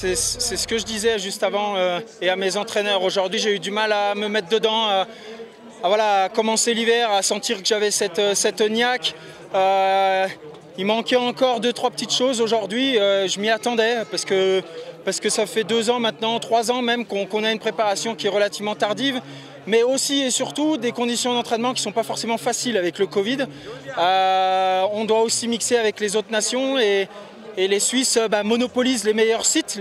C'est ce que je disais juste avant et à mes entraîneurs. Aujourd'hui, j'ai eu du mal à me mettre dedans, à commencer l'hiver, à sentir que j'avais cette niaque. Il manquait encore 2-3 petites choses aujourd'hui. Je m'y attendais parce que ça fait 2 ans maintenant, 3 ans même qu'on a une préparation qui est relativement tardive. Mais aussi et surtout des conditions d'entraînement qui ne sont pas forcément faciles avec le Covid. On doit aussi mixer avec les autres nations et les Suisses monopolisent les meilleurs sites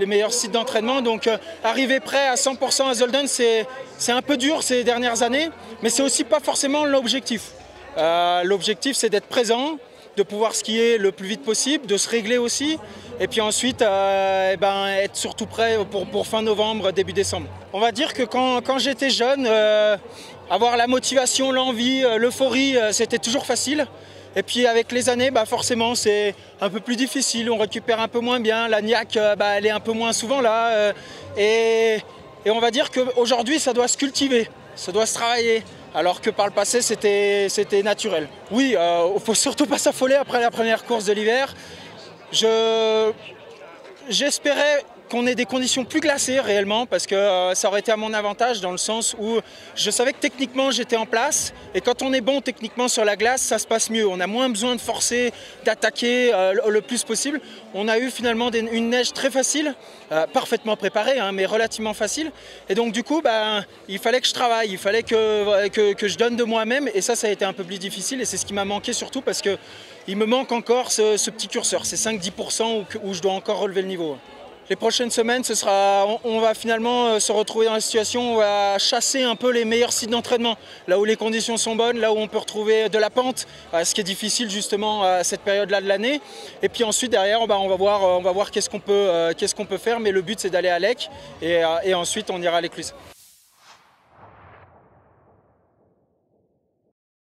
d'entraînement. Donc arriver prêt à 100% à Zolden, c'est un peu dur ces dernières années, mais c'est aussi pas forcément l'objectif. L'objectif, c'est d'être présent, de pouvoir skier le plus vite possible, de se régler aussi, et puis ensuite être surtout prêt pour fin novembre, début décembre. On va dire que quand j'étais jeune, avoir la motivation, l'envie, l'euphorie, c'était toujours facile. Et puis avec les années, forcément c'est un peu plus difficile, on récupère un peu moins bien, la niaque elle est un peu moins souvent là. Et on va dire qu'aujourd'hui ça doit se cultiver, ça doit se travailler. Alors que par le passé c'était naturel. Oui, il ne faut surtout pas s'affoler après la première course de l'hiver. J'espérais qu'on ait des conditions plus glacées réellement parce que ça aurait été à mon avantage dans le sens où je savais que techniquement j'étais en place et quand on est bon techniquement sur la glace, ça se passe mieux. On a moins besoin de forcer, d'attaquer le plus possible. On a eu finalement une neige très facile, parfaitement préparée, mais relativement facile. Et donc du coup, il fallait que je travaille, il fallait que je donne de moi-même et ça a été un peu plus difficile et c'est ce qui m'a manqué surtout parce qu'il me manque encore ce petit curseur, ces 5-10% où je dois encore relever le niveau. Les prochaines semaines, on va finalement se retrouver dans la situation où on va chasser un peu les meilleurs sites d'entraînement, là où les conditions sont bonnes, là où on peut retrouver de la pente, ce qui est difficile justement à cette période-là de l'année. Et puis ensuite derrière, on va voir qu'est-ce qu'on peut faire, mais le but c'est d'aller à Lec et ensuite on ira à l'Écluse.